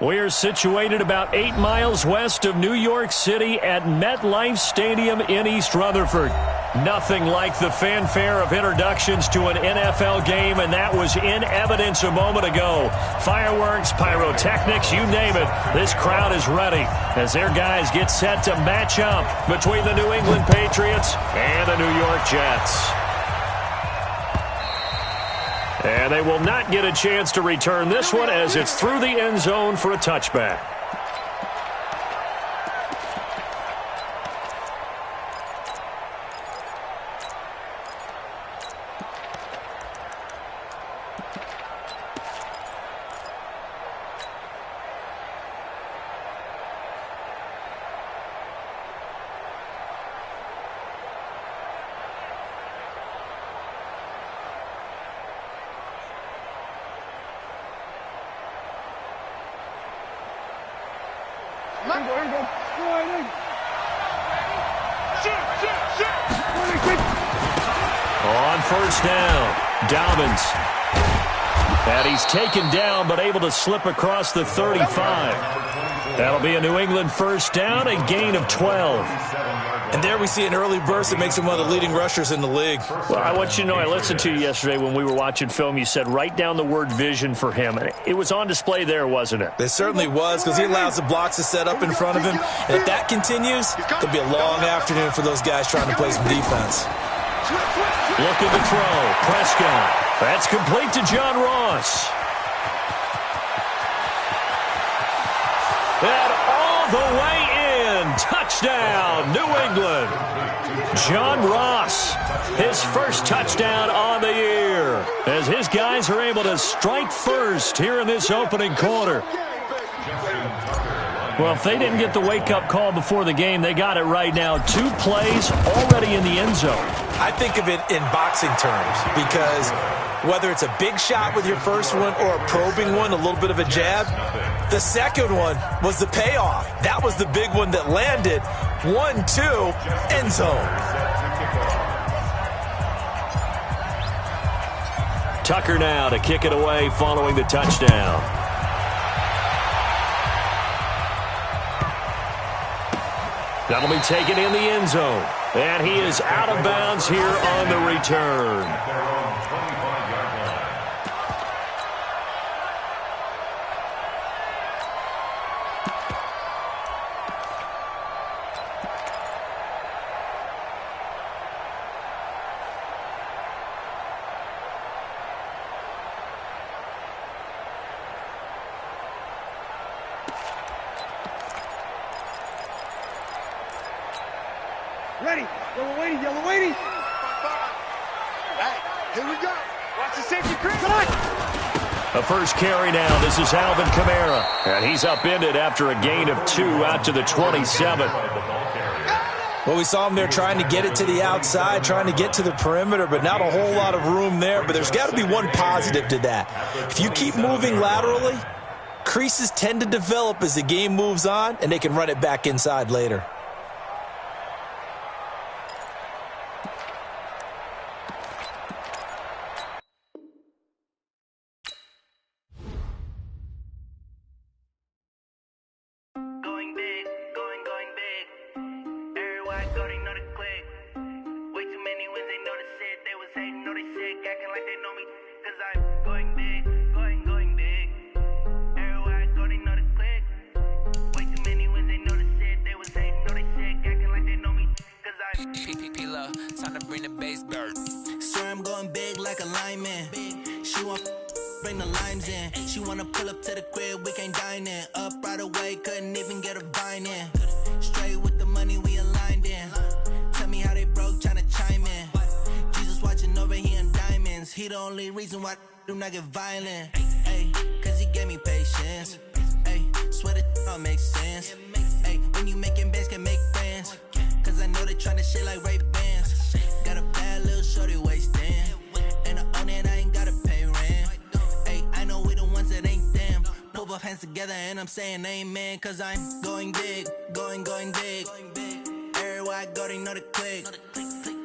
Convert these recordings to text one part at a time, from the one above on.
We're situated about 8 miles west of New York City at MetLife Stadium in East Rutherford. Nothing like the fanfare of introductions to an NFL game, and that was in evidence a moment ago. Fireworks, pyrotechnics, you name it. This crowd is ready as their guys get set to match up between the New England Patriots and the New York Jets. And they will not get a chance to return this one as it's through the end zone for a touchback. On first down, Dobbins. And he's taken down but able to slip across the 35. That'll be a New England first down, a gain of 12. And there we see an early burst that makes him one of the leading rushers in the league. Well, I want you to know, I listened to you yesterday when we were watching film. You said write down the word vision for him. And it was on display there, wasn't it? It certainly was, because he allows the blocks to set up in front of him. And if that continues, it'll be a long afternoon for those guys trying to play some defense. Looking to throw. Prescott. That's complete to John Ross. And all the way in. Touchdown, New England. John Ross, his first touchdown on the year, as his guys are able to strike first here in this opening quarter. Well, if they didn't get the wake-up call before the game, they got it right now. 2 plays already in the end zone. I think of it in boxing terms, because whether it's a big shot with your first one or a probing one, a little bit of a jab, the second one was the payoff. That was the big one that landed. 1-2, end zone. Tucker now to kick it away following the touchdown. That'll be taken in the end zone. And he is out of bounds here on the return. Ready. Yellow waiting. Yellow waiting. Hey, here we go. Watch the safety, Chris. A first carry now. This is Alvin Kamara. And he's upended after a gain of 2 out to the 27. Well, we saw him there trying to get it to the outside, trying to get to the perimeter, but not a whole lot of room there. But there's got to be one positive to that. If you keep moving laterally, creases tend to develop as the game moves on, and they can run it back inside later. Get violent, ayy, cause he gave me patience, ayy, swear that don't make sense, ayy, when you making bands can make friends, cause I know they tryna shit like Ray-Bans, got a bad little shorty wasting, and I own it, I ain't gotta pay rent, ayy, I know we the ones that ain't them, pull both hands together and I'm saying amen, cause I'm going big, going big, everywhere I go they know the click.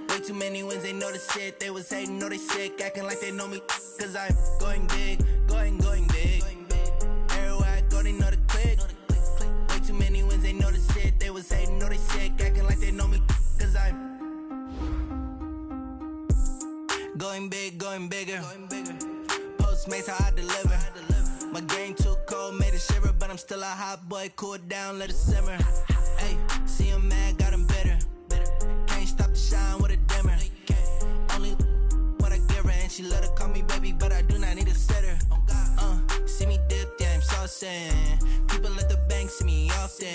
Way too many wins, they know the shit. They was hating, know they sick, acting like they know me. Cause I'm going big, going big. Everywhere I go, they know the Postmates, how I deliver. My game too cold, made it shiver, but I'm still a hot boy. Cool it down, let it simmer. Hey, see him mad, got him bitter. Can't stop the shine with a dimmer. Only what I give her, and she let her call me baby, but I do not need a sitter. See me dip, yeah, I'm saucing. People at the bank see me often.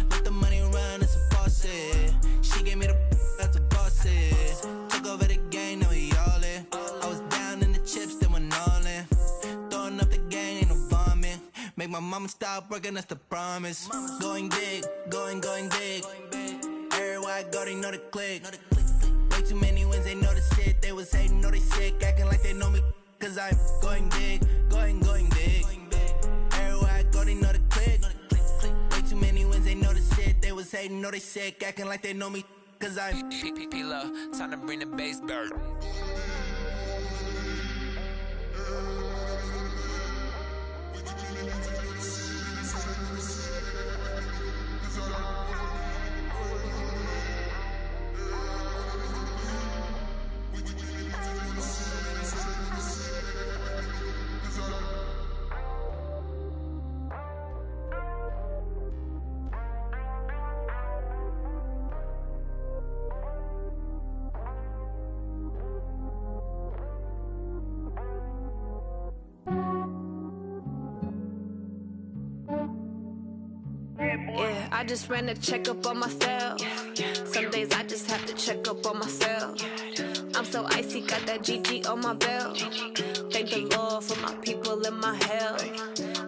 Let the money run, it's a faucet. She gave me the that's a boss it. Took over the game, now we all in. I was down in the chips, then went all in. Throwing up the gang, ain't no vomit. Make my mama stop working, that's the promise. Going big, going big. Everywhere I go, they know the click. Way too many wins, they know the shit. They was hating, know they sick, acting like they know me. Cause I'm going big, going big. Everywhere I go, they know the click. Way too many wins, they know the shit. They was hating, know they sick, acting like they know me. Cause I'm P-P-P-Love, time to bring the bass back. Yeah, I just ran a checkup on myself. Some days I just have to check up on myself. I'm so icy, got that GG on my belt. Thank the Lord for my people in my health.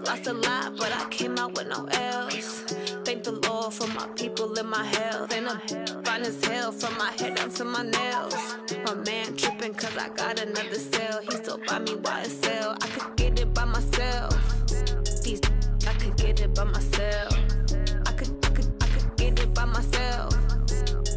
Lost a lot, but I came out with no L's. Thank the Lord for my people in my health. And I'm fine as hell from my head down to my nails. My man tripping cause I got another cell. He still buy me YSL. I could get it by myself. These I could get it by myself. I could get it by myself.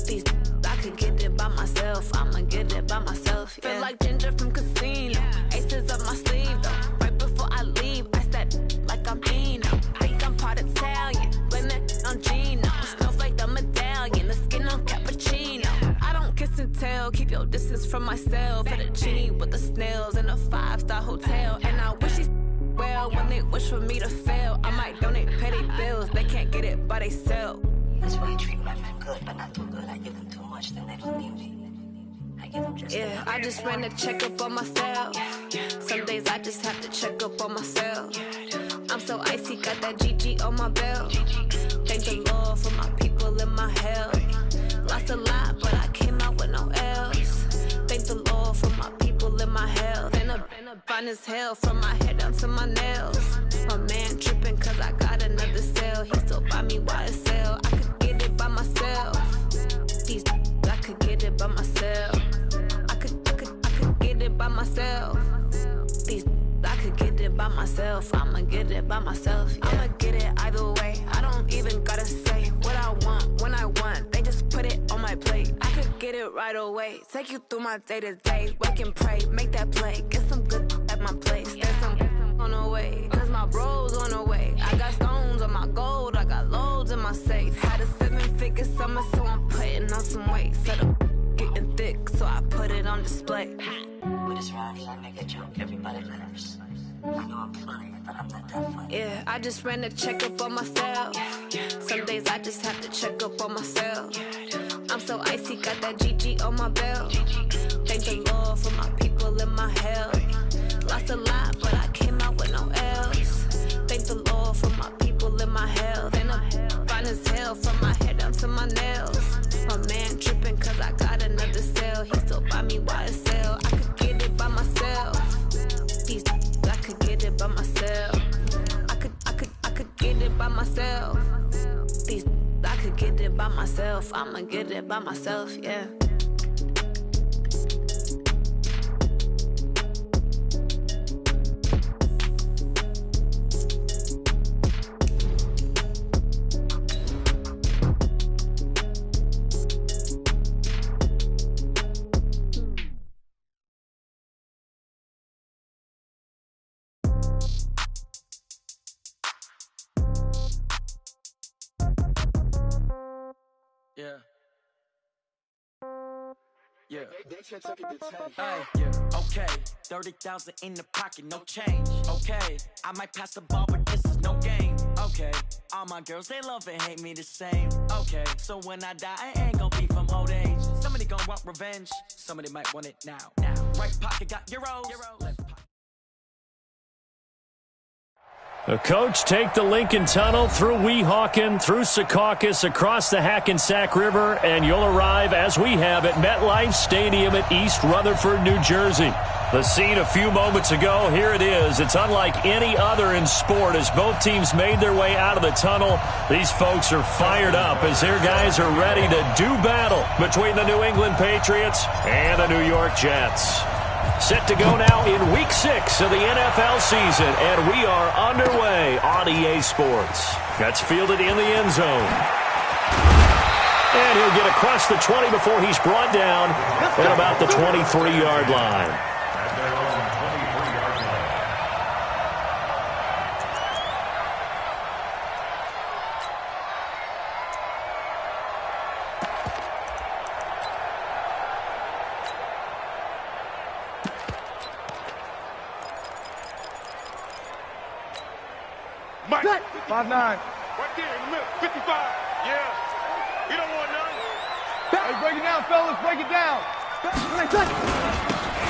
These I could get it by myself. I'ma get it by myself. Yeah. Feel like Ginger from Casino. Aces up my sleeve though. Right before I leave, I said like I'm Dino. Think I'm part Italian. Blame it on Gino. Smells like the medallion. The skin on cappuccino. I don't kiss and tell. Keep your distance from myself. For the genie with the snails in a 5-star hotel. And I wish he's well when they wish for me to fail. I might donate petty bills. They can't get it by themselves. That's why you treat my men good, but not too good. I give them too much, then they don't need me. I give them just yeah, I just ran a checkup on myself. Some days I just have to check up on myself. I'm so icy, got that GG on my belt. Thank the Lord for my people in my health. Lost a lot, but I came out with no L's. Thank the Lord for my people in my health. And I'm fine as hell from my head down to my nails. My man tripping cause I got another cell. He still buy me YSL. I could get it by myself. These I could get it by myself. I could get it by myself. These I could get it by myself. I'ma get it by myself. Yeah. I'ma get it either way. I don't even gotta say what I want when I want. They just put it on my plate. I could get it right away. Take you through my day to day. Wake and pray, make that play. Get some good at my place. There's some on the way. Cause my bro's on the way. I got stones on my gold. I got loads in my safe. Had a 7-figure summer, so I'm putting on some weight. Set up getting thick, so I put it on display. with this rhymes, I make a joke, everybody laughs. I know I'm funny, but I'm not that funny. Yeah, I just ran a checkup on myself. Some days I just have to check up on myself. I'm so icy, got that GG on my belt. Thank the Lord for my people in my health. Lost a lot, but I came out with no L's. Thank the Lord for my people in my health. And I'm fine as hell from my head down to my nails. My man tripping cause I got another cell. He still buy me YSL. I could get it by myself. These I could get it by myself. I could get it by myself. These I could get it by myself. I'ma get it by myself, yeah. Yeah. Yeah. Okay. 30,000 in the pocket, no change. Okay. I might pass the ball, but this is no game. Okay. All my girls, they love and hate me the same. Okay. So when I die, I ain't gonna be from old age. Somebody gonna want revenge. Somebody might want it now. Right pocket got euros. Left pocket. The coach take the Lincoln Tunnel through Weehawken, through Secaucus, across the Hackensack River, and you'll arrive, as we have, at MetLife Stadium at East Rutherford, New Jersey. The scene a few moments ago, here it is. It's unlike any other in sport as both teams made their way out of the tunnel. These folks are fired up as their guys are ready to do battle between the New England Patriots and the New York Jets. Set to go now in Week 6 of the NFL season, and we are underway on EA Sports. That's fielded in the end zone. And he'll get across the 20 before he's brought down at about the 23-yard line. Mike. 5'9". Right there in the middle. 55. Yeah. You don't want none. Hey, break it down, fellas. Break it down.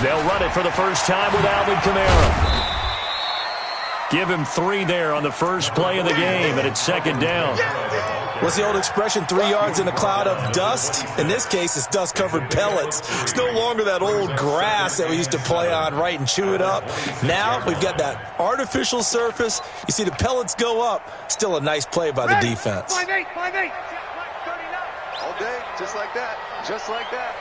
They'll run it for the first time with Alvin Kamara. Give him 3 there on the first play of the game, and it's second down. What's the old expression, 3 yards in a cloud of dust? In this case, it's dust-covered pellets. It's no longer that old grass that we used to play on, right, and chew it up. Now we've got that artificial surface. You see the pellets go up. Still a nice play by the defense. 5'8", 5'8". All day, just like that. Just like that.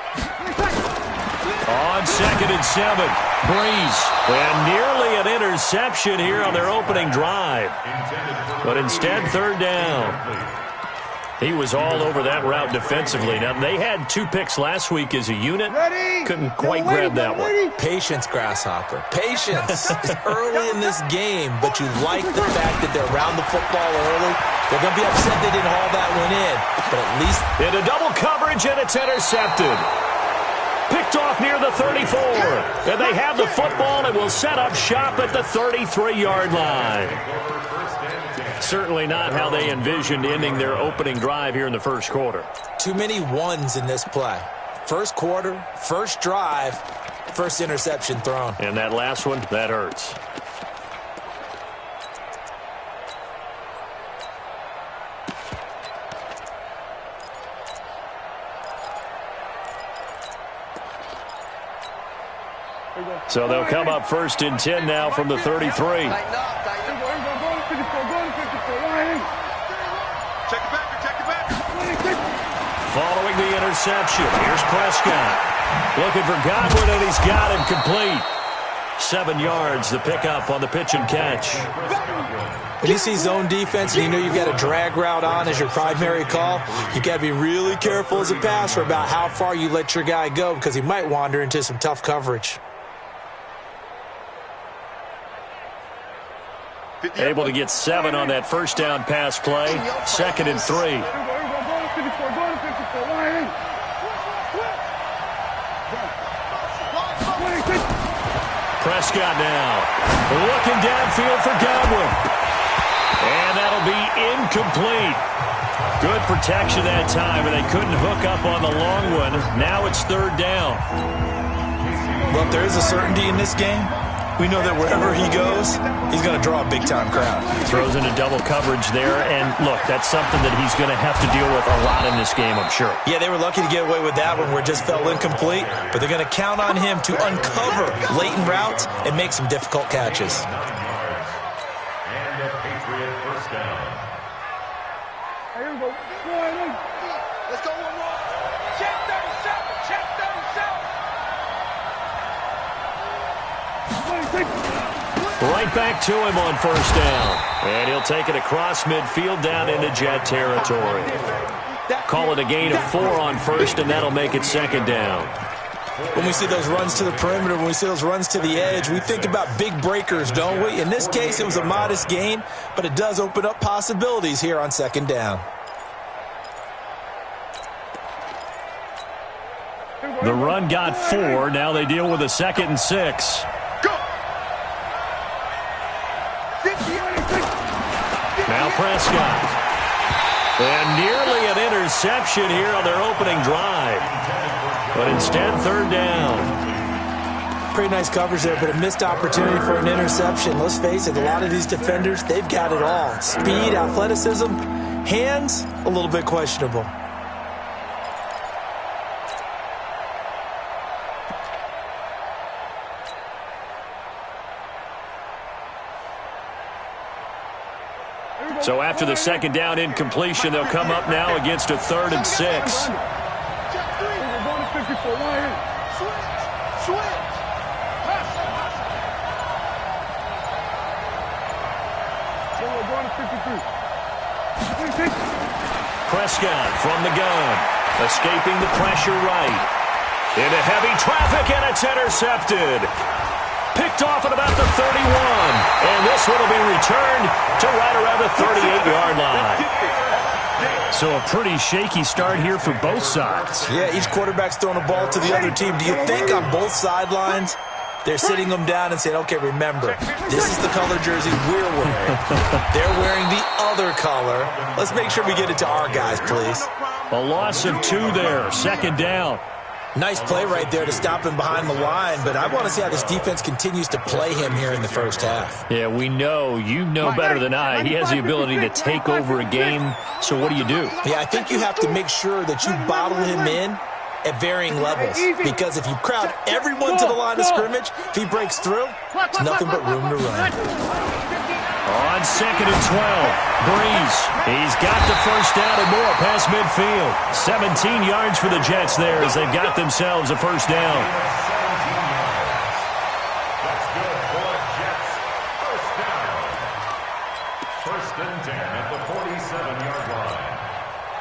On 2nd and 7, Breeze. And nearly an interception here on their opening drive. But instead, 3rd down. He was all over that route defensively. Now, they had 2 picks last week as a unit. Couldn't quite grab that one. Patience, Grasshopper. Patience. It's early in this game, but you like the fact that they're around the football early. They're going to be upset they didn't haul that one in, but at least... Into double coverage, and it's intercepted. Picked off near the 34. And they have the football and will set up shop at the 33-yard line. Certainly not how they envisioned ending their opening drive here in the first quarter. Too many ones in this play. First quarter, first drive, first interception thrown. And that last one, that hurts. So they'll come up 1st and 10 now from the 33. Check it back. Following the interception, here's Prescott. Looking for Godwin, and he's got him complete. 7 yards, the pickup on the pitch and catch. When you see zone defense and you know you've got a drag route on as your primary call, you got to be really careful as a passer about how far you let your guy go because he might wander into some tough coverage. Able to get 7 on that first down pass play. 2nd and 3. Prescott now. Looking downfield for Godwin. And that'll be incomplete. Good protection that time, and they couldn't hook up on the long one. Now it's 3rd down. Well, if there is a certainty in this game, we know that wherever he goes, he's going to draw a big-time crowd. Throws into double coverage there, and look, that's something that he's going to have to deal with a lot in this game, I'm sure. Yeah, they were lucky to get away with that one where it just fell incomplete, but they're going to count on him to uncover latent routes and make some difficult catches. And a Patriot first down. Here we go. Let's go one more. Check 37. Check 37. Right back to him on 1st down. And he'll take it across midfield down into Jet territory. Call it a gain of 4 on 1st, and that'll make it 2nd down. When we see those runs to the perimeter, when we see those runs to the edge, we think about big breakers, don't we? In this case, it was a modest gain, but it does open up possibilities here on 2nd down. Here we go. The run got 4. Now they deal with a 2nd and 6. Go. Now Prescott. And nearly an interception here on their opening drive. But instead, 3rd down. Pretty nice coverage there, but a missed opportunity for an interception. Let's face it, a lot of these defenders, they've got it all. Speed, athleticism, hands, a little bit questionable. So after the 2nd down incompletion, they'll come up now against a 3rd and 6. Prescott from the gun, escaping the pressure right. Into heavy traffic, and it's intercepted. Picked off at about the 31. And this one will be returned to right around the 38-yard line. So a pretty shaky start here for both sides. Yeah, each quarterback's throwing a ball to the other team. Do you think on both sidelines they're sitting them down and saying, okay, remember, this is the color jersey we're wearing. They're wearing the other color. Let's make sure we get it to our guys, please. A loss of 2 there, 2nd down. Nice play right there to stop him behind the line, but I want to see how this defense continues to play him here in the first half. Yeah, we know. You know better than I. He has the ability to take over a game, so what do? Yeah, I think you have to make sure that you bottle him in at varying levels, because if you crowd everyone to the line of scrimmage, if he breaks through, it's nothing but room to run. On 2nd and 12, Breeze. He's got the 1st down and more past midfield. 17 yards for the Jets there as they've got themselves a 1st down. That's good for Jets. 1st down. 1st and 10 at the 47-yard line.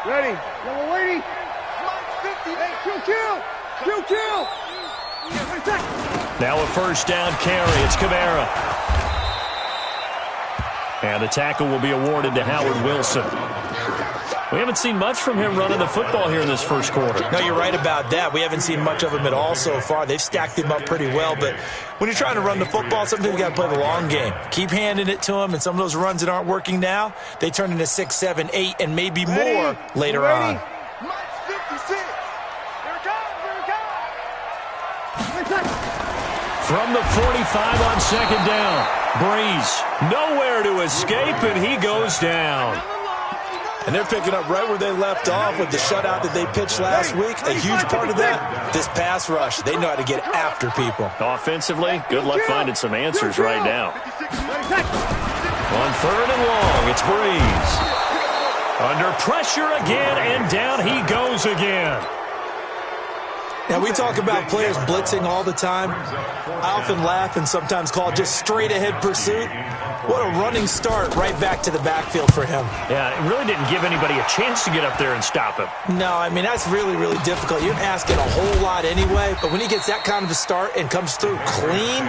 Ready. Young lady. Hey, kill. Now a 1st down carry. It's Kamara. And the tackle will be awarded to Howard Wilson. We haven't seen much from him running the football here in this 1st quarter. No, you're right about that. We haven't seen much of him at all so far. They've stacked him up pretty well, but when you're trying to run the football, sometimes you got to play the long game. Keep handing it to him, and some of those runs that aren't working now, they turn into 6, 7, 8, and maybe more later on. From the 45 on 2nd down, Breeze nowhere to escape, and he goes down. And they're picking up right where they left off with the shutout that they pitched last week. A huge part of that, this pass rush. They know how to get after people. Offensively, good luck finding some answers right now. On 3rd and long, it's Breeze. Under pressure again, and down he goes again. Now, we talk about players blitzing all the time. I often laugh and sometimes call it just straight-ahead pursuit. What a running start right back to the backfield for him. Yeah, it really didn't give anybody a chance to get up there and stop him. No, I mean, that's really, really difficult. You're asking a whole lot anyway, but when he gets that kind of a start and comes through clean,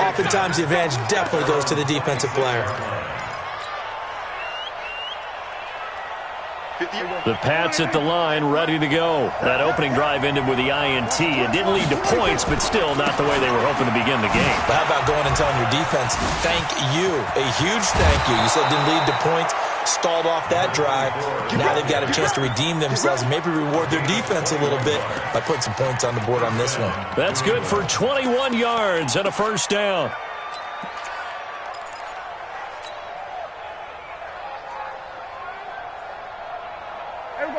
oftentimes the advantage definitely goes to the defensive player. The Pats at the line, ready to go. That opening drive ended with the INT. It didn't lead to points, but still not the way they were hoping to begin the game. But how about going and telling your defense, thank you, a huge thank you. You said didn't lead to points, stalled off that drive. Now they've got a chance to redeem themselves and maybe reward their defense a little bit by putting some points on the board on this one. That's good for 21 yards and a 1st down.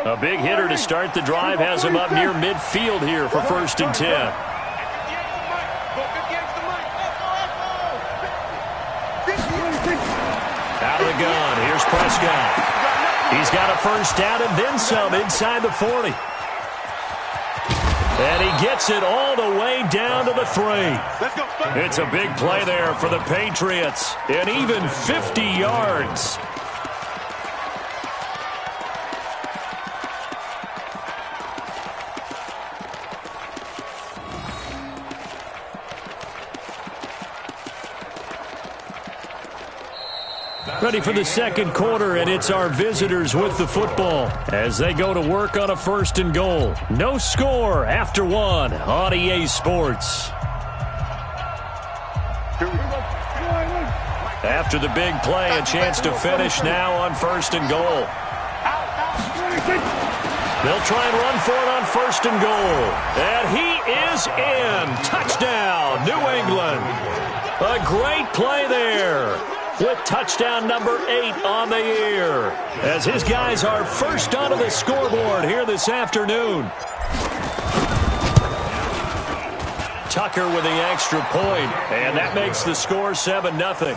A big hitter to start the drive has him up near midfield here for 1st and 10. Out of the gun, here's Prescott. He's got a 1st down and then some inside the 40. And he gets it all the way down to the 3. It's a big play there for the Patriots. And even 50 yards. Ready for the second quarter, and it's our visitors with the football as they go to work on a 1st and goal. No score after 1 on EA Sports. After the big play, a chance to finish now on 1st and goal. They'll try and run for it on 1st and goal. And he is in. Touchdown, New England. A great play there with touchdown number 8 on the year as his guys are first onto the scoreboard here this afternoon. Tucker with the extra point, and that makes the score 7-0.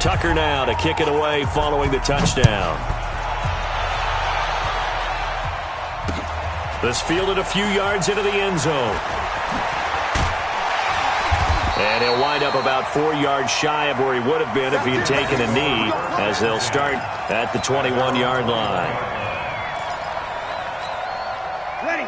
Tucker now to kick it away following the touchdown. This fielded a few yards into the end zone. And he'll wind up about 4 yards shy of where he would have been if he had taken a knee, as they'll start at the 21-yard line.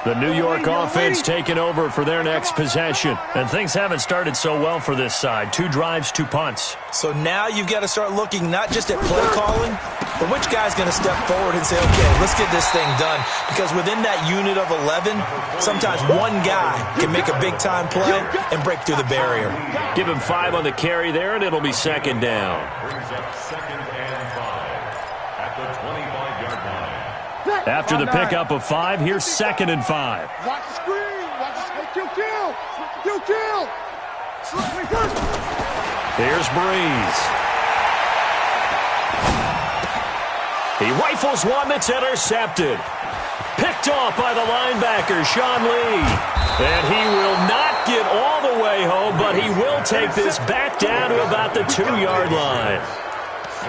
The New York offense taking over for their next possession. And things haven't started so well for this side. 2 drives, 2 punts. So now you've got to start looking not just at play calling, but which guy's going to step forward and say, okay, let's get this thing done. Because within that unit of 11, sometimes one guy can make a big-time play and break through the barrier. Give him 5 on the carry there, and it'll be 2nd down. Brings up 2nd and 5 at the 25-yard line. After the pickup of 5, here's 2nd and 5. Watch the screen. Watch the screen. Kill. Here's Breeze. He rifles one that's intercepted. Picked off by the linebacker, Sean Lee. And he will not get all the way home, but he will take this back down to about the 2-yard line.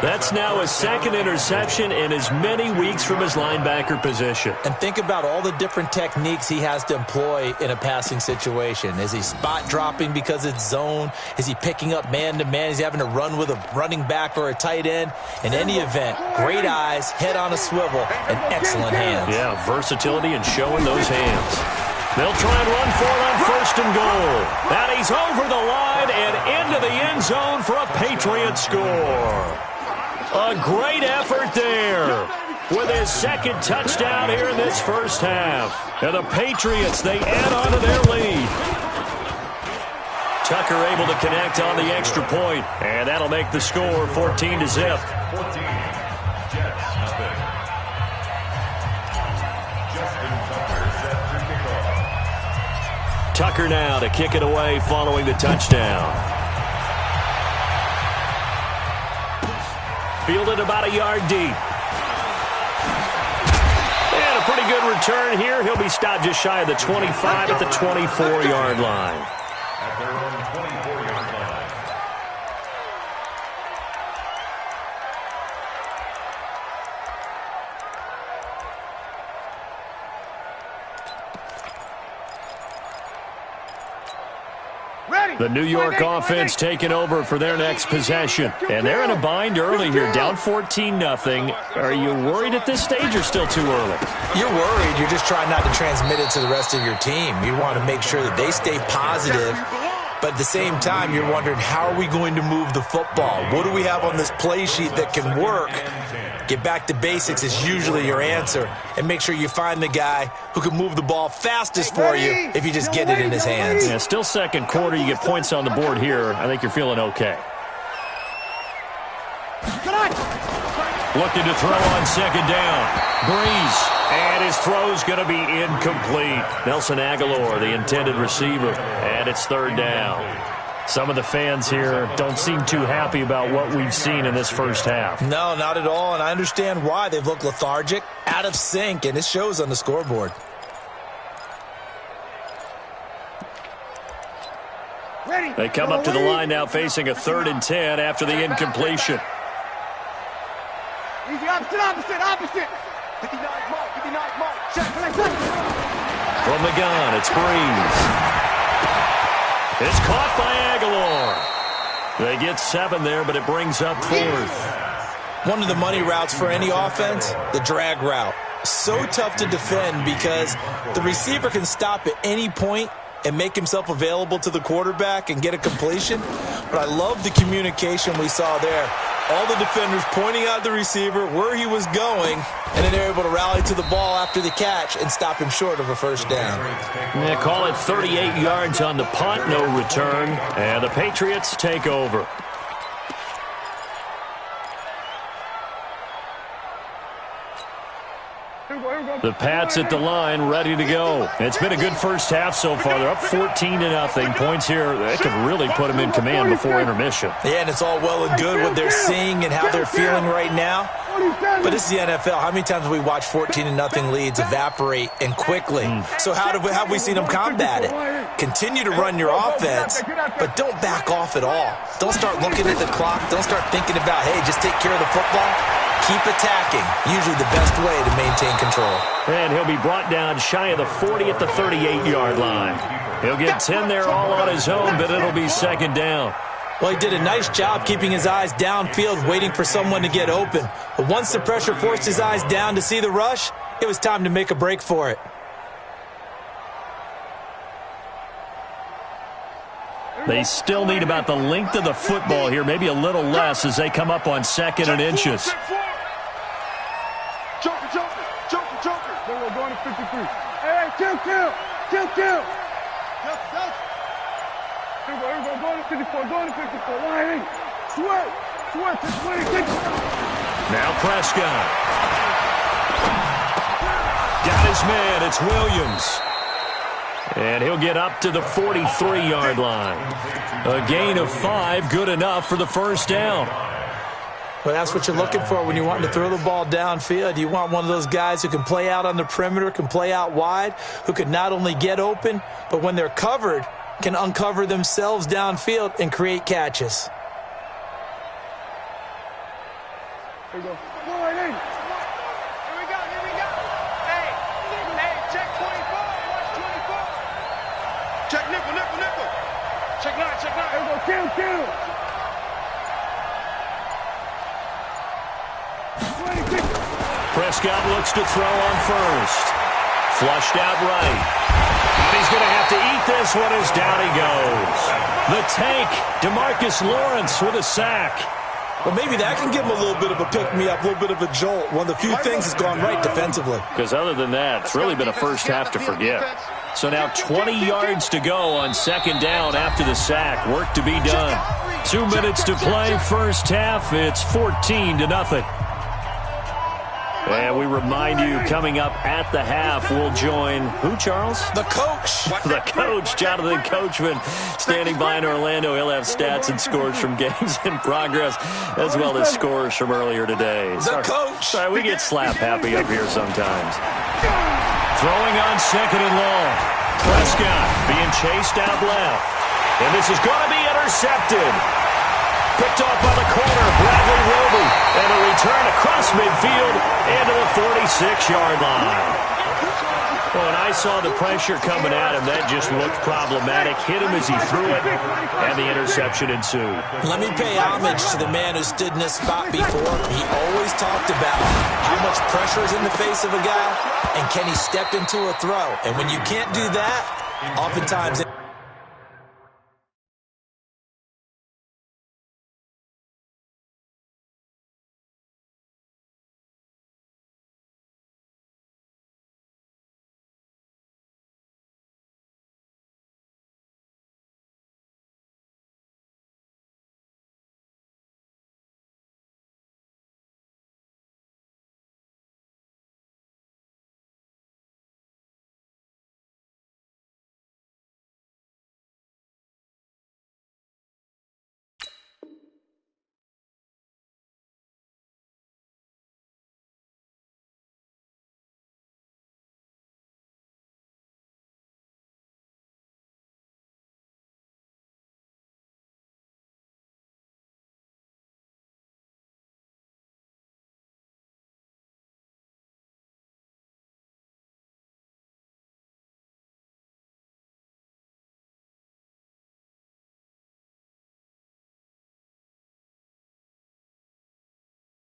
That's now his 2nd interception in as many weeks from his linebacker position. And think about all the different techniques he has to employ in a passing situation. Is he spot dropping because it's zone? Is he picking up man-to-man? Is he having to run with a running back or a tight end? In any event, great eyes, head on a swivel, and excellent hands. Yeah, versatility and showing those hands. They'll try and run for it on 1st and goal. And he's over the line and into the end zone for a Patriot score. A great effort there with his 2nd touchdown here in this first half. And the Patriots, they add on to their lead. Tucker able to connect on the extra point, and that'll make the score 14-0. 14, Jets, nothing. Justin Tucker set to kick off. Tucker now to kick it away following the touchdown. Fielded about a yard deep. And a pretty good return here. He'll be stopped just shy of the 25 at the 24-yard line. At their own 24-yard line. The New York offense taking over for their next possession. And they're in a bind early here, down 14-0. Are you worried at this stage or still too early? You're worried. You're just trying not to transmit it to the rest of your team. You want to make sure that they stay positive. But at the same time, you're wondering, how are we going to move the football? What do we have on this play sheet that can work? Get back to basics is usually your answer. And make sure you find the guy who can move the ball fastest for you if you just get it in his hands. Yeah, still 2nd quarter. You get points on the board here. I think you're feeling okay. Looking to throw on 2nd down. Breeze. And his throw's going to be incomplete. Nelson Aguilar, the intended receiver. And it's 3rd down. Some of the fans here don't seem too happy about what we've seen in this first half. No, not at all, and I understand why. They've looked lethargic, out of sync, and it shows on the scoreboard. They come up to the line now facing a 3rd and 10 after the incompletion. Easy, opposite. 59 mark. From the gun, it's Breeze. It's caught by Aguilar. They get 7 there, but it brings up 4th. One of the money routes for any offense, the drag route. so tough to defend because the receiver can stop at any point and make himself available to the quarterback and get a completion. But I love the communication we saw there. All the defenders pointing out the receiver where he was going, and then they're able to rally to the ball after the catch and stop him short of a first down. Yeah, call it 38 yards on the punt, no return, and the Patriots take over. The Pats at the line, ready to go. It's been a good first half so far. They're up 14-0. Points here, they could really put them in command before intermission. Yeah, and it's all well and good what they're seeing and how they're feeling right now. But this is the NFL. How many times have we watched 14-0 leads evaporate and quickly? So how have we seen them combat it? Continue to run your offense, but don't back off at all. Don't start looking at the clock. Don't start thinking about, hey, just take care of the football. Keep attacking. Usually the best way to maintain control. And he'll be brought down shy of the 40 at the 38-yard line. He'll get 10 there all on his own, but it'll be second down. Well, he did a nice job keeping his eyes downfield, waiting for someone to get open. But once the pressure forced his eyes down to see the rush, it was time to make a break for it. They still need about the length of the football here, maybe a little less as they come up on 2nd and inches. Joker. Then we're going to 53. Hey, kill. Here we go, going to 54, line 8. Sweat, just wait, kick. Now Prescott. Got his man, it's Williams. And he'll get up to the 43-yard line. A gain of 5, good enough for the first down. Well, that's what you're looking for when you want to throw the ball downfield. You want one of those guys who can play out on the perimeter, can play out wide, who can not only get open, but when they're covered, can uncover themselves downfield and create catches. Here we go. Here we go. Hey, check 24. Watch 24. Check nickel. Check 9. Here we go. Kill. Prescott looks to throw on first. Flushed out right. And he's going to have to eat this one as down he goes. The tank, DeMarcus Lawrence with a sack. Well, maybe that can give him a little bit of a pick-me-up, a little bit of a jolt. One of the few things that's gone right defensively. Because other than that, it's really been a first half to forget. So now 20 yards to go on 2nd down after the sack. Work to be done. 2 minutes to play first half. It's 14-0. And we remind you, coming up at the half, we'll join who, Charles? The coach. The coach, Jonathan Coachman, standing by in Orlando. He'll have stats and scores from games in progress, as well as scores from earlier today. The coach. Sorry, we get slap happy up here sometimes. Throwing on 2nd and long. Prescott being chased out left. And this is going to be intercepted. Picked off by the corner, Bradley Roby. And a return across midfield into the 46-yard line. Well, when I saw the pressure coming at him, that just looked problematic. Hit him as he threw it, and the interception ensued. Let me pay homage to the man who stood in this spot before. He always talked about how much pressure is in the face of a guy, and can he step into a throw. And when you can't do that, oftentimes...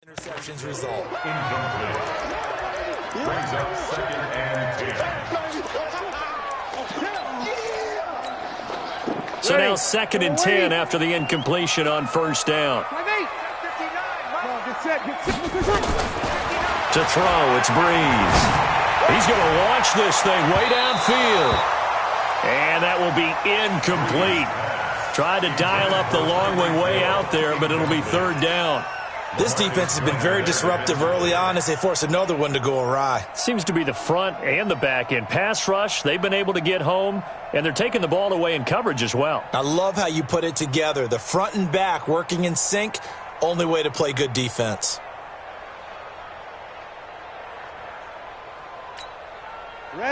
Interceptions result. Brings up 2nd and 10. So now 2nd and 10 after the incompletion on first down. To throw, it's Breeze. He's going to launch this thing way downfield. And that will be incomplete. Tried to dial up the long way out there, but it'll be 3rd down. This defense has been very disruptive early on as they force another one to go awry. Seems to be the front and the back end. Pass rush, they've been able to get home, and they're taking the ball away in coverage as well. I love how you put it together. The front and back working in sync, only way to play good defense.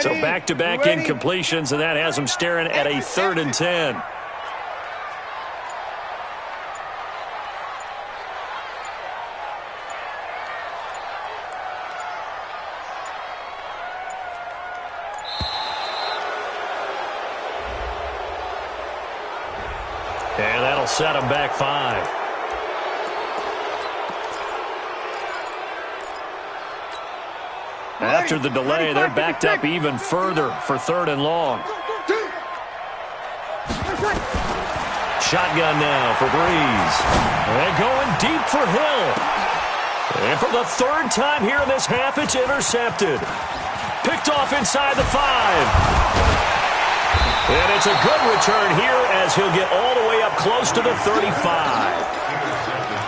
So back-to-back incompletions, and that has them staring at a 3rd and 10. And that'll set them back 5. After the delay, they're backed up even further for 3rd and long. Shotgun now for Breeze. And going deep for Hill. And for the 3rd time here in this half, it's intercepted. Picked off inside the 5. And it's a good return here as he'll get all the way up close to the 35.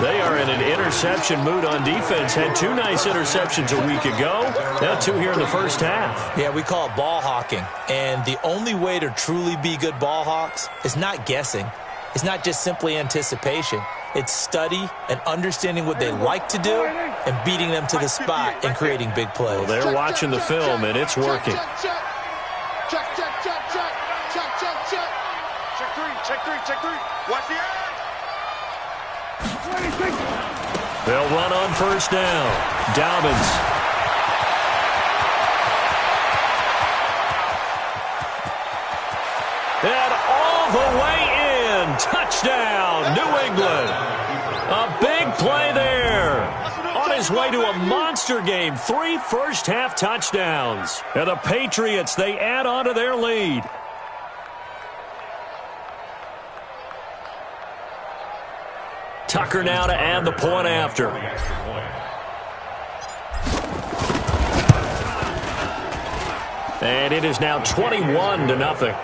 They are in an interception mood on defense. Had 2 nice interceptions a week ago. Now 2 here in the first half. Yeah, we call it ball hawking. And the only way to truly be good ball hawks is not guessing. It's not just simply anticipation. It's study and understanding what they like to do and beating them to the spot and creating big plays. Well, they're watching the film, and it's working. Check 3. Watch the edge. They'll run on first down. Dobbins. And all the way in. Touchdown, New England. A big play there. On his way to a monster game. 3 first-half touchdowns. And the Patriots, they add on to their lead. Tucker now to add the point after. And it is now 21-0. Makes the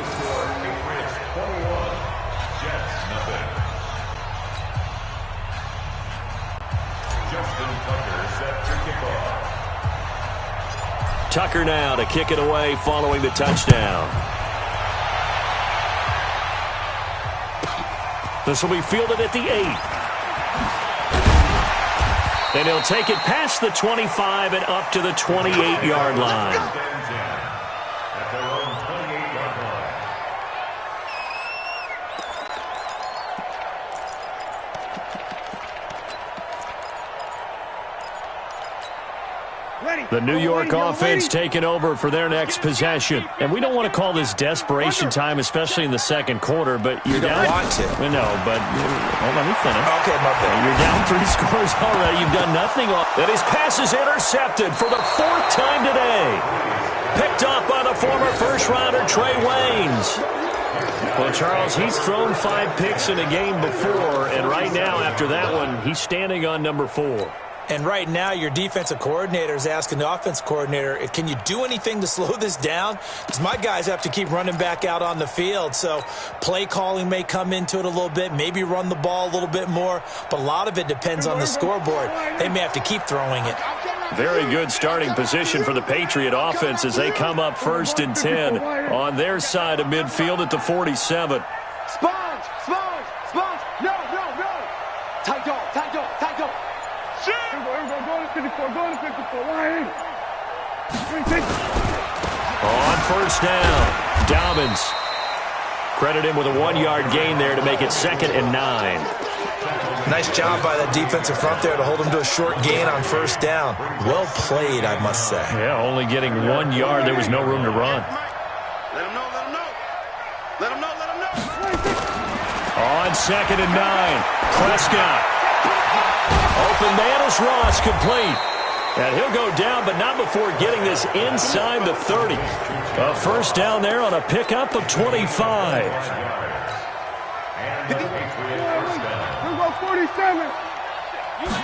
score Patriots 21, Jets 0. Justin Tucker set to kick off. Tucker now to kick it away following the touchdown. This will be fielded at the 8. And he'll take it past the 25 and up to the 28-yard line. At their own 28-yard line. The New York offense taking over for their next possession. And we don't want to call this desperation time, especially in the second quarter, but you're down. Want to. No, but let me finish. Okay, my bad. You're down 3 scores already. You've done nothing. And his pass is intercepted for the 4th time today. Picked up by the former first-rounder Trey Waynes. Well, Charles, he's thrown 5 picks in a game before, and right now, after that one, he's standing on number 4. And right now, your defensive coordinator is asking the offense coordinator, can you do anything to slow this down? Because my guys have to keep running back out on the field. So play calling may come into it a little bit, maybe run the ball a little bit more. But a lot of it depends on the scoreboard. They may have to keep throwing it. Very good starting position for the Patriot offense as they come up 1st and 10 on their side of midfield at the 47. Sponge! No! Tight dog! Go to 54, line. On first down, Dobbins. Credit him with a 1-yard gain there to make it 2nd and 9. Nice job by that defensive front there to hold him to a short gain on first down. Well played, I must say. Yeah, only getting 1 yard. There was no room to run. Let him know. On 2nd and 9, Prescott. Open man is Ross, complete. And he'll go down, but not before getting this inside the 30. A first down there on a pickup of 25. Here we go, 47.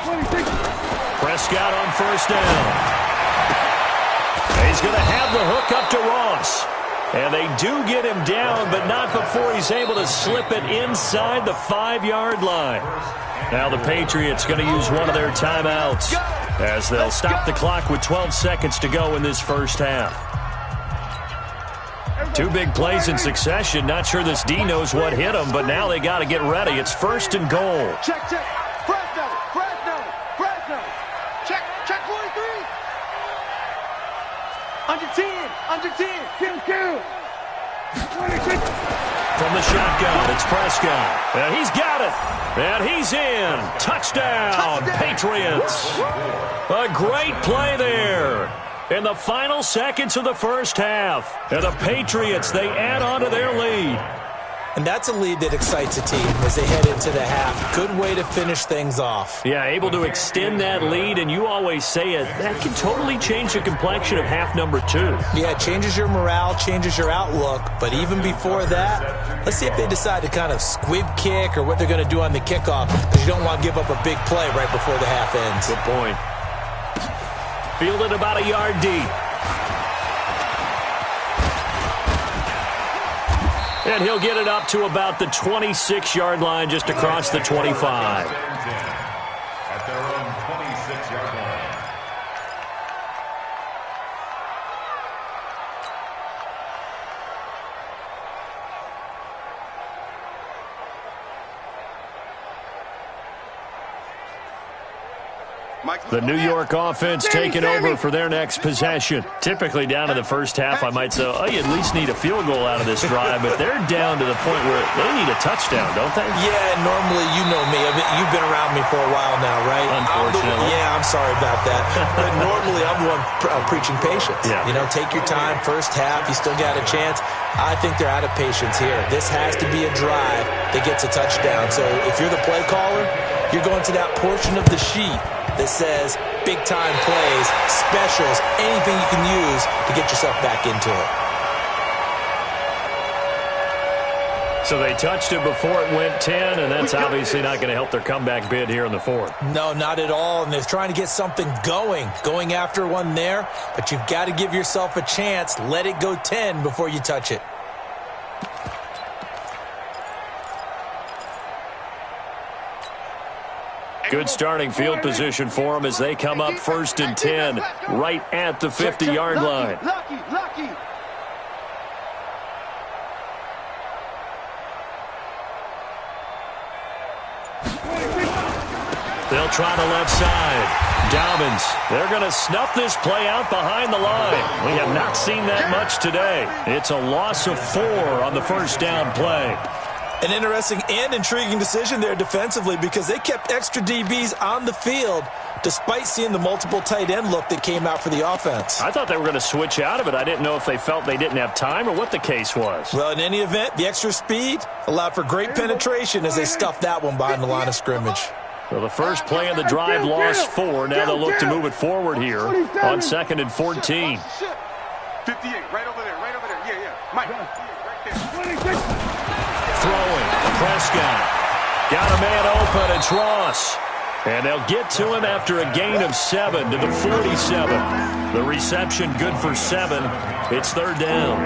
26. Prescott on first down. He's going to have the hook up to Ross. And they do get him down, but not before he's able to slip it inside the 5-yard line. Now the Patriots going to use one of their timeouts as they'll stop the clock with 12 seconds to go in this first half. 2 big plays in succession. Not sure this D knows what hit him, but now they got to get ready. It's first and goal. Check. Fresno. Check 43. Under 10. Kill. 26. From the shotgun, it's Prescott. And he's got it. And he's in. Touchdown, Patriots. A great play there. In the final seconds of the first half. And the Patriots, they add on to their lead. And that's a lead that excites a team as they head into the half. Good way to finish things off. Yeah, able to extend that lead, and you always say it, that can totally change the complexion of half number 2. Yeah, it changes your morale, changes your outlook. But even before that, let's see if they decide to kind of squib kick or what they're going to do on the kickoff, because you don't want to give up a big play right before the half ends. Good point. Fielded about a yard deep. And he'll get it up to about the 26-yard line, just across the 25. At their own 26-yard line. The New York offense taking over for their next possession. Typically down to the first half, I might say, oh, you at least need a field goal out of this drive, but they're down to the point where they need a touchdown, don't they? Yeah, normally, you know me. You've been around me for a while now, right? Unfortunately. I'm sorry about that. But normally, I'm the one preaching patience. Yeah. You know, take your time. First half, you still got a chance. I think they're out of patience here. This has to be a drive that gets a touchdown. So if you're the play caller, you're going to that portion of the sheet that says big-time plays, specials, anything you can use to get yourself back into it. So they touched it before it went 10, and that's obviously not going to help their comeback bid here in the fourth. No, not at all, and they're trying to get something going after one there, but you've got to give yourself a chance. Let it go 10 before you touch it. Good starting field position for them as they come up first and 10, right at the 50-yard line. Lucky. They'll try the left side. Dobbins, they're going to snuff this play out behind the line. We have not seen that much today. It's a loss of 4 on the first down play. An interesting and intriguing decision there defensively because they kept extra DBs on the field despite seeing the multiple tight end look that came out for the offense. I thought they were going to switch out of it. I didn't know if they felt they didn't have time or what the case was. Well, in any event, the extra speed allowed for great penetration as they stuffed that one behind the line of scrimmage. So the first play of the drive lost 4. Now they'll look to move it forward here on 2nd and 14. 58, right over there. Yeah. Mike, right there. Throwing, Prescott. Got a man open, it's Ross. And they'll get to him after a gain of 7 to the 47. The reception good for 7. It's 3rd down.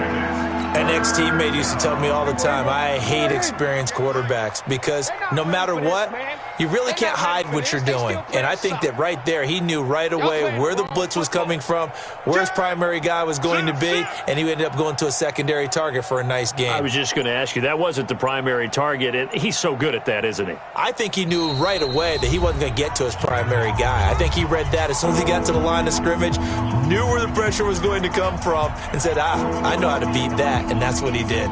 An ex-teammate used to tell me all the time, I hate experienced quarterbacks because no matter what, you really can't hide what you're doing. And I think that right there, he knew right away where the blitz was coming from, where his primary guy was going to be, and he ended up going to a secondary target for a nice game. I was just going to ask you, that wasn't the primary target, and he's so good at that, isn't he? I think he knew right away that he wasn't going to get to his primary guy. I think he read that as soon as he got to the line of scrimmage, knew where the pressure was going to come from, and said, I know how to beat that, and that's what he did.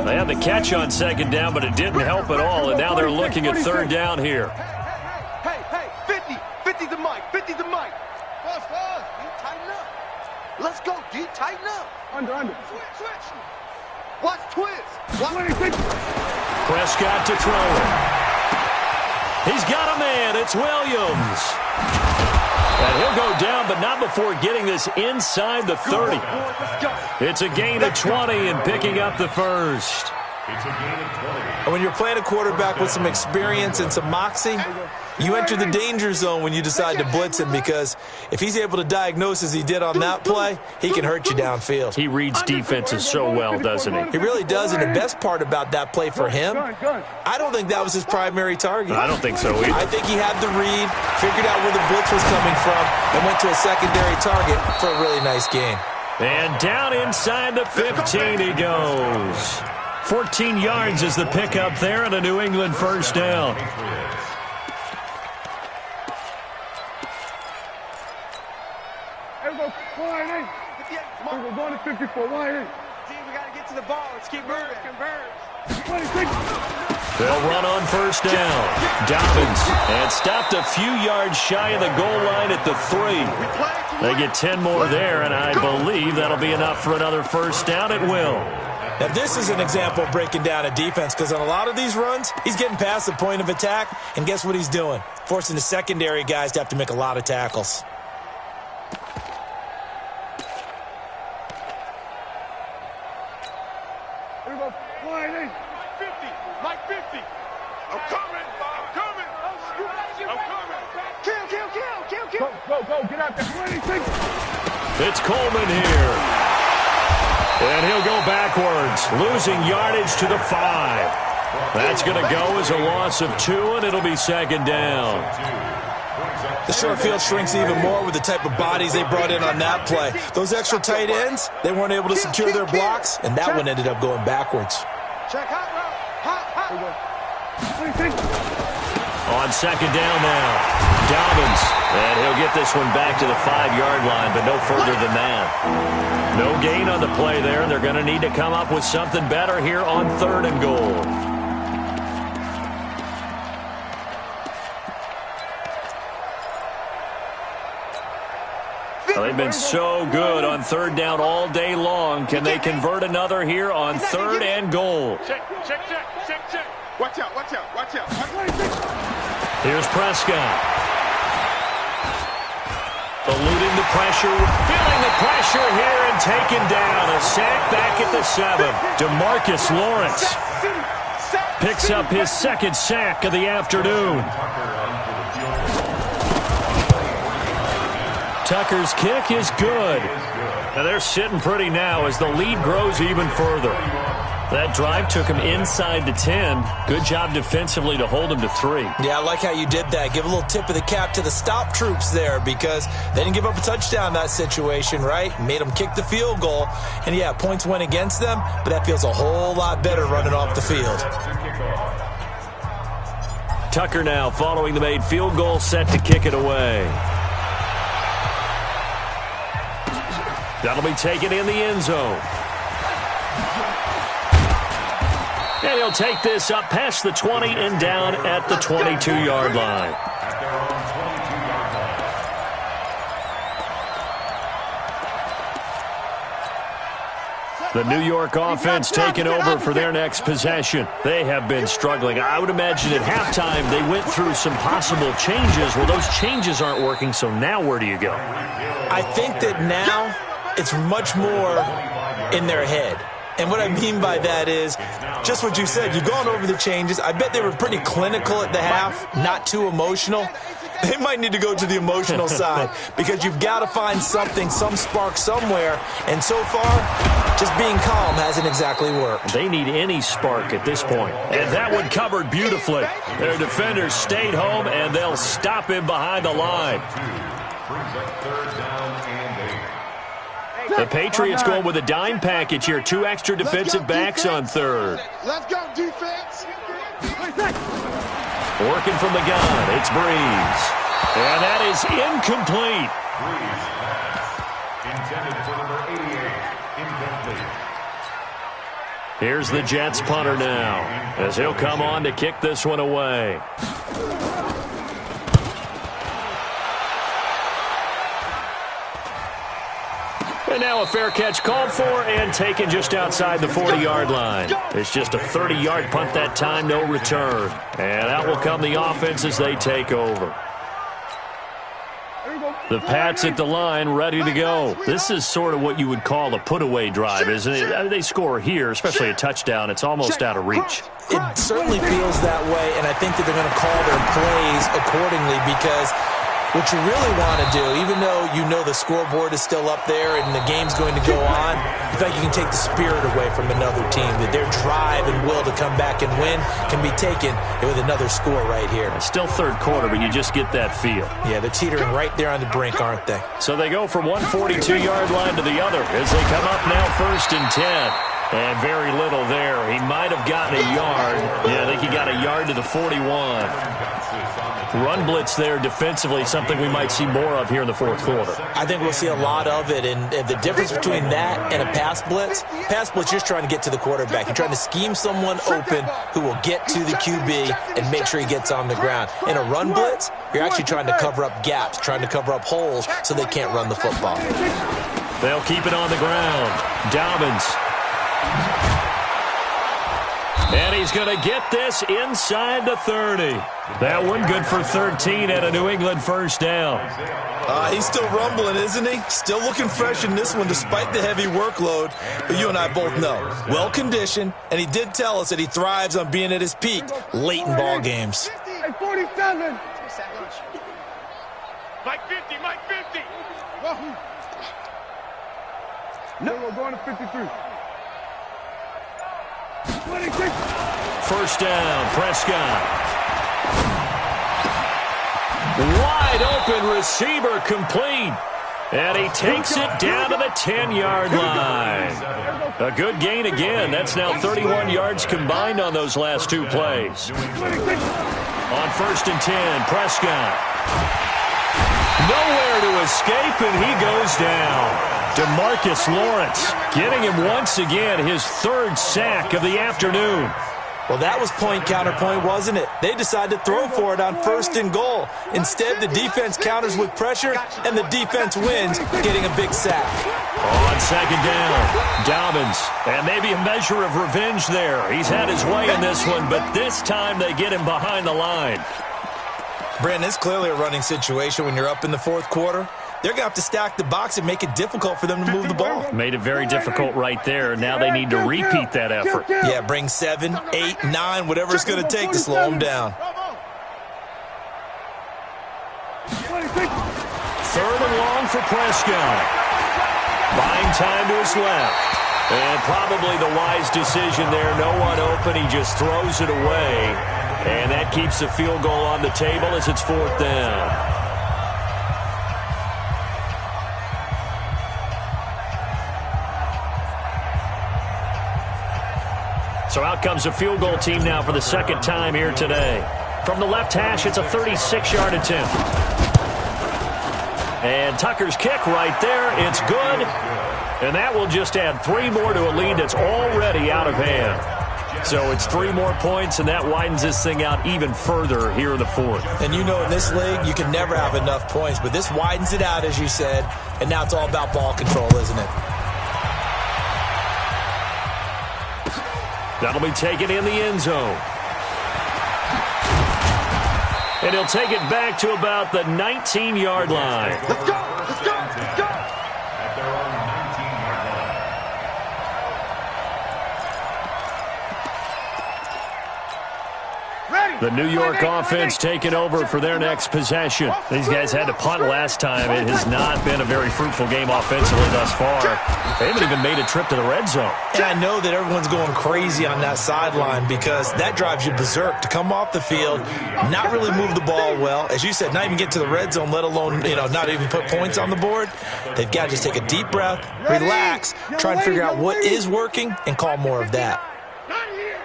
They had the catch on 2nd down, but it didn't help at all, and now they're looking at 3rd down here. Hey, 50's the mic. Fast, D, tighten up. Let's go, D, tighten up. Under. Switch. Watch twist. Prescott to throw it. He's got a man. It's Williams. And he'll go down, but not before getting this inside the 30. It's a gain of 20 and picking up the first. It's a gain of 20. And when you're playing a quarterback with some experience and some moxie, you enter the danger zone when you decide to blitz him, because if he's able to diagnose as he did on that play, he can hurt you downfield. He reads defenses so well, doesn't he? He really does, and the best part about that play for him, I don't think that was his primary target. I don't think so either. I think he had the read, figured out where the blitz was coming from, and went to a secondary target for a really nice gain. And down inside the 15 he goes. 14 yards is the pickup there, and a New England first down. We're going to 54. Why ain't? We got to get to the ball. Let's keep moving. They'll run on first down. Dobbins, and stopped a few yards shy of the goal line at the 3. They get 10 more there, and I believe that'll be enough for another first down. It will. Now, this is an example of breaking down a defense, because on a lot of these runs, he's getting past the point of attack, and guess what he's doing? Forcing the secondary guys to have to make a lot of tackles. Mike 50. I'm coming. Kill. Go. Get out there. It's Coleman here. And he'll go backwards, losing yardage to the 5. That's going to go as a loss of 2, and it'll be second down. The short field shrinks even more with the type of bodies they brought in on that play. Those extra tight ends, they weren't able to secure their blocks, and that one ended up going backwards. Check hot. On second down now, Dobbins, and he'll get this one back to the 5-yard line, but no further than that. No gain on the play there, and they're going to need to come up with something better here on 3rd and goal. Well, they've been so good on 3rd down all day long. Can they convert another here on 3rd and goal? Check. Watch out. Here's Prescott. Eluding the pressure, feeling the pressure here and taken down. A sack back at the 7. DeMarcus Lawrence picks up his 2nd sack of the afternoon. Tucker's kick is good. Now they're sitting pretty now as the lead grows even further. That drive took him inside the 10. Good job defensively to hold him to 3. Yeah, I like how you did that. Give a little tip of the cap to the stop troops there, because they didn't give up a touchdown in that situation, right? Made them kick the field goal. And, yeah, points went against them, but that feels a whole lot better running off the field. Tucker now following the made field goal, set to kick it away. That'll be taken in the end zone. And he'll take this up past the 20 and down at the 22-yard line. The New York offense taking over for their next possession. They have been struggling. I would imagine at halftime they went through some possible changes. Well, those changes aren't working, so now where do you go? I think that now it's much more in their head. And what I mean by that is just what you said. You've gone over the changes. I bet they were pretty clinical at the half, not too emotional. They might need to go to the emotional side, because you've got to find something, some spark somewhere. And so far, just being calm hasn't exactly worked. They need any spark at this point. And that one covered beautifully. Their defenders stayed home, and they'll stop him behind the line. The Patriots going with a dime package here. 2 extra defensive backs on 3rd. Let's go, defense. Working from the gun, it's Breeze. And that is incomplete. Incomplete. Here's the Jets punter now, as he'll come on to kick this one away. And now a fair catch called for and taken just outside the 40-yard line. It's just a 30-yard punt that time, no return. And out will come the offense as they take over. The Pats at the line, ready to go. This is sort of what you would call a put-away drive, isn't it? They score here, especially a touchdown. It's almost out of reach. It certainly feels that way, and I think that they're going to call their plays accordingly because what you really want to do, even though you know the scoreboard is still up there and the game's going to go on, in fact, you can take the spirit away from another team, that their drive and will to come back and win can be taken with another score right here. It's still third quarter, but you just get that feel. Yeah, they're teetering right there on the brink, aren't they? So they go from one 42-yard line to the other as they come up now 1st and 10. And very little there. He might have gotten a yard. Yeah, I think he got a yard to the 41. Run blitz there defensively, something we might see more of here in the fourth quarter. I think we'll see a lot of it, and the difference between that and a pass blitz, you're trying to get to the quarterback. You're trying to scheme someone open who will get to the QB and make sure he gets on the ground. In a run blitz, you're actually trying to cover up gaps, trying to cover up holes so they can't run the football. They'll keep it on the ground. Dobbins. And he's going to get this inside the 30. That one good for 13 and a New England first down. He's still rumbling, isn't he? Still looking fresh in this one despite the heavy workload. But you and I both know, well-conditioned, and he did tell us that he thrives on being at his peak late in ball games. Hey, 47. Mike 50, Mike 50. No, we're going to 53. 26. First down, Prescott. Wide open receiver complete. And he takes it down to the 10-yard line. A good gain again. That's now 31 yards combined on those last two plays. On 1st and 10, Prescott. Nowhere to escape, and he goes down. DeMarcus Lawrence getting him once again his 3rd sack of the afternoon. Well, that was point counterpoint, wasn't it? They decided to throw for it on 1st and goal. Instead, the defense counters with pressure, and the defense wins, getting a big sack. On 2nd down, Dobbins. And maybe a measure of revenge there. He's had his way in this one, but this time they get him behind the line. Brandon, it's clearly a running situation when you're up in the 4th quarter. They're going to have to stack the box and make it difficult for them to move the ball. Made it very difficult right there. Now they need to repeat that effort. Yeah, bring 7, 8, 9, whatever it's going to take to slow them down. 3rd and long for Prescott. Buying time to his left. And probably the wise decision there. No one open. He just throws it away. And that keeps the field goal on the table as it's 4th down. So out comes the field goal team now for the 2nd time here today. From the left hash, it's a 36-yard attempt. And Tucker's kick right there. It's good. And that will just add 3 more to a lead that's already out of hand. So it's 3 more points, and that widens this thing out even further here in the 4th. And you know in this league, you can never have enough points. But this widens it out, as you said. And now it's all about ball control, isn't it? That'll be taken in the end zone. And he'll take it back to about the 19-yard line. Let's go, let's go, let's go. At their own 19-yard line. The New York offense taking over for their next possession. These guys had to punt last time. It has not been a very fruitful game offensively thus far. They haven't even made a trip to the red zone. And I know that everyone's going crazy on that sideline because that drives you berserk to come off the field, not really move the ball well. As you said, not even get to the red zone, let alone, not even put points on the board. They've got to just take a deep breath, relax, try and figure out what is working, and call more of that. Not here.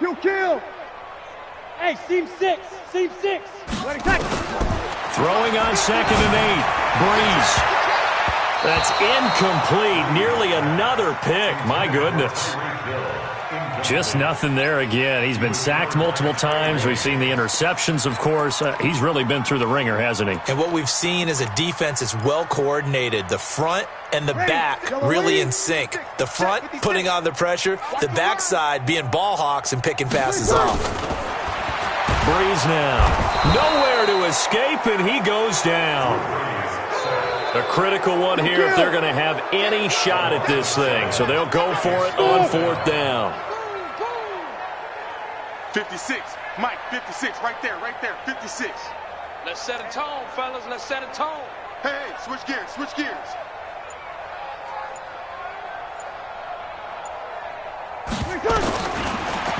You kill. Hey, seam 6. Seam 6. Throwing on 2nd and 8. Breeze. That's incomplete. Nearly another pick. My goodness. Just nothing there again. He's been sacked multiple times. We've seen the interceptions, of course. He's really been through the ringer, hasn't he? And what we've seen is a defense that's well coordinated. The front and the back really in sync. The front putting on the pressure. The backside being ball hawks and picking passes off. Breeze now. Nowhere to escape, and he goes down. A critical one here if they're going to have any shot at this thing. So they'll go for it on 4th down. 56. Mike, 56. Right there, 56. Let's set a tone, fellas. Let's set a tone. Hey, switch gears, switch gears.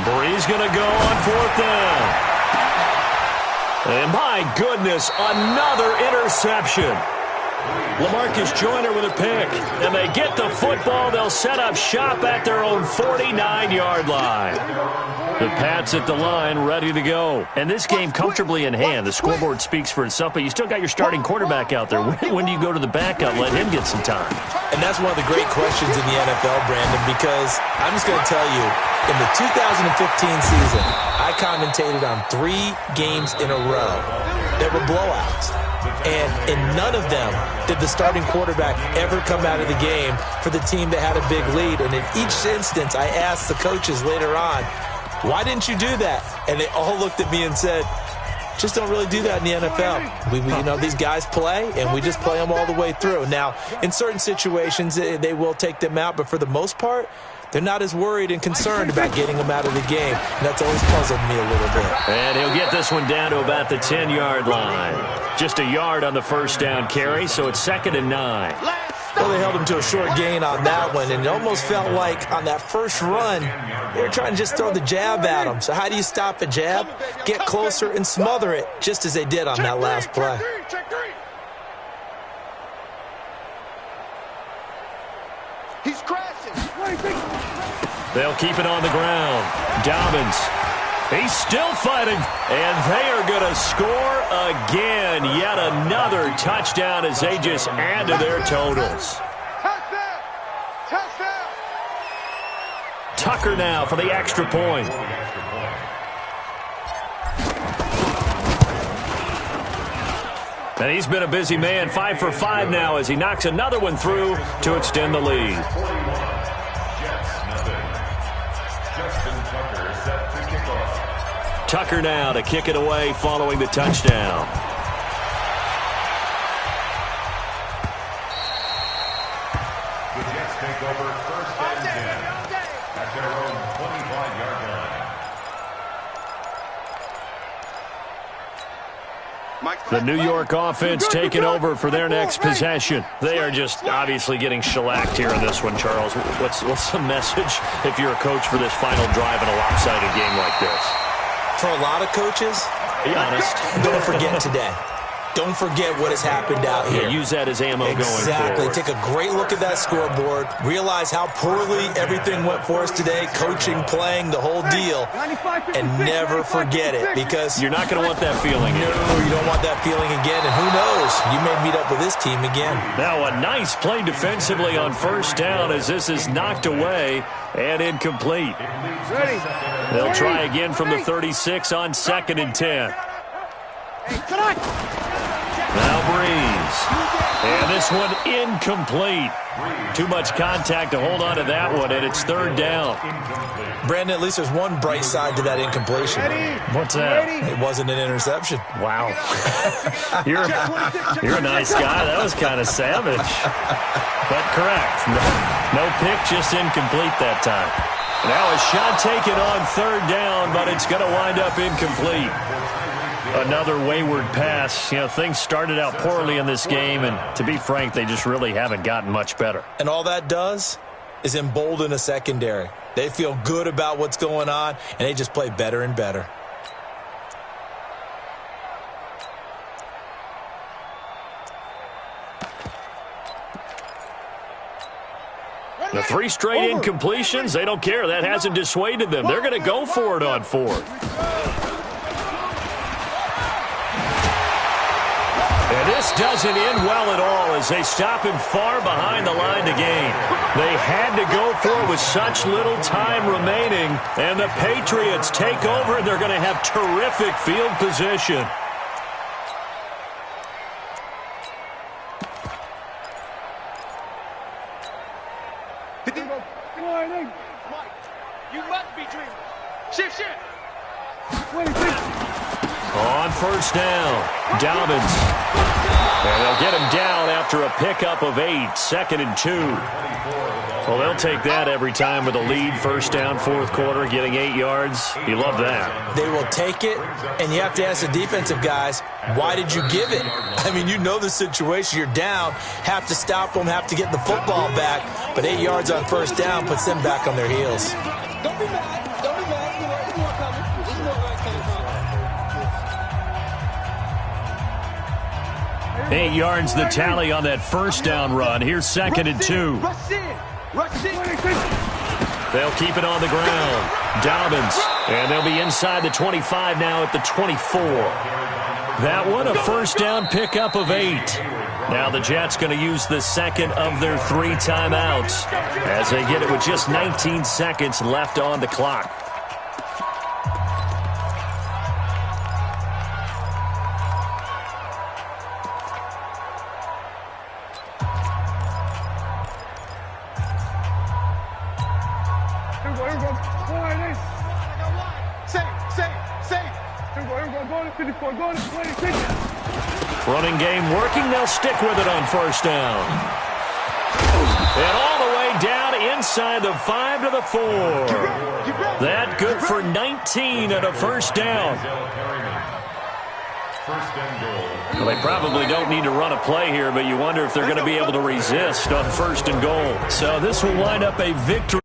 Breeze going to go on 4th down. And my goodness, another interception. LaMarcus Joyner with a pick. And they get the football. They'll set up shop at their own 49-yard line. The Pats at the line, ready to go. And this game comfortably in hand. The scoreboard speaks for itself, but you still got your starting quarterback out there. When do you go to the backup? Let him get some time. And that's one of the great questions in the NFL, Brandon, because I'm just going to tell you, in the 2015 season, I commentated on 3 games in a row that were blowouts. And in none of them did the starting quarterback ever come out of the game for the team that had a big lead. And in each instance, I asked the coaches later on, why didn't you do that? And they all looked at me and said, just don't really do that in the NFL. These guys play, and we just play them all the way through. Now, in certain situations, they will take them out, but for the most part, they're not as worried and concerned about getting them out of the game. And that's always puzzled me a little bit. And he'll get this one down to about the 10-yard line. Just a yard on the first down carry, so it's 2nd and 9. Well, they held him to a short gain on that one, and it almost felt like on that first run, they were trying to just throw the jab at him. So how do you stop a jab? Get closer and smother it, just as they did on that last play. He's crashing. They'll keep it on the ground. Dobbins. He's still fighting. And they are going to score again. Yet another touchdown as they just add to their totals. Touchdown. Touchdown. Tucker now for the extra point. And he's been a busy man, 5 for 5 now as he knocks another one through to extend the lead. Tucker now to kick it away following the touchdown. The Jets take over 1st and 10 at their own 25-yard line. The New York offense taking over for their next possession. They are just obviously getting shellacked here in this one, Charles. What's the message if you're a coach for this final drive in a lopsided game like this? For a lot of coaches, be honest, don't forget today. Don't forget what has happened out here. Yeah, use that as ammo going forward. Exactly. Take a great look at that scoreboard. Realize how poorly everything went for us today. Coaching, playing, the whole deal. And never forget it, because you're not going to want that feeling. No, you don't want that feeling again. And who knows? You may meet up with this team again. Now a nice play defensively on 1st down as this is knocked away and incomplete. They'll try again from the 36 on 2nd and 10. Now Breeze. And this one incomplete. Too much contact to hold on to that one, and it's 3rd down. Brandon, at least there's one bright side to that incompletion. What's that? It wasn't an interception. Wow. You're a nice guy. That was kind of savage. But correct. No pick, just incomplete that time. Now a shot taken on 3rd down, but it's going to wind up incomplete. Another wayward pass. Things started out poorly in this game, and to be frank, they just really haven't gotten much better. And all that does is embolden a secondary. They feel good about what's going on, and they just play better and better. The 3 straight incompletions, they don't care. That hasn't dissuaded them. They're going to go for it on 4th. And This doesn't end well at all as they stop him far behind the line to gain. They had to go for it with such little time remaining, and the Patriots take over, and they're going to have terrific field position. You must be dreaming. Shift. On first down, Dobbins. And they'll get him down after a pickup of 8, 2nd and 2. Well, they'll take that every time with a lead, first down, fourth quarter, getting 8 yards. You love that. They will take it, and you have to ask the defensive guys, why did you give it? I mean, you know the situation. You're down, have to stop them, have to get the football back, but 8 yards on first down puts them back on their heels. Don't be mad. Don't be mad. You know it's more coming. It's more coming. 8 yards the tally on that first down run. Here's 2nd and 2. Rush in. They'll keep it on the ground. Dobbins. And they'll be inside the 25 now at the 24. That one, a first down pickup of 8. Now the Jets going to use the second of their 3 timeouts as they get it with just 19 seconds left on the clock. Running game working. They'll stick with it on first down. And all the way down inside the 5 to the 4. That good for 19 at a first down. Well, they probably don't need to run a play here, but you wonder if they're going to be able to resist on first and goal. So this will wind up a victory.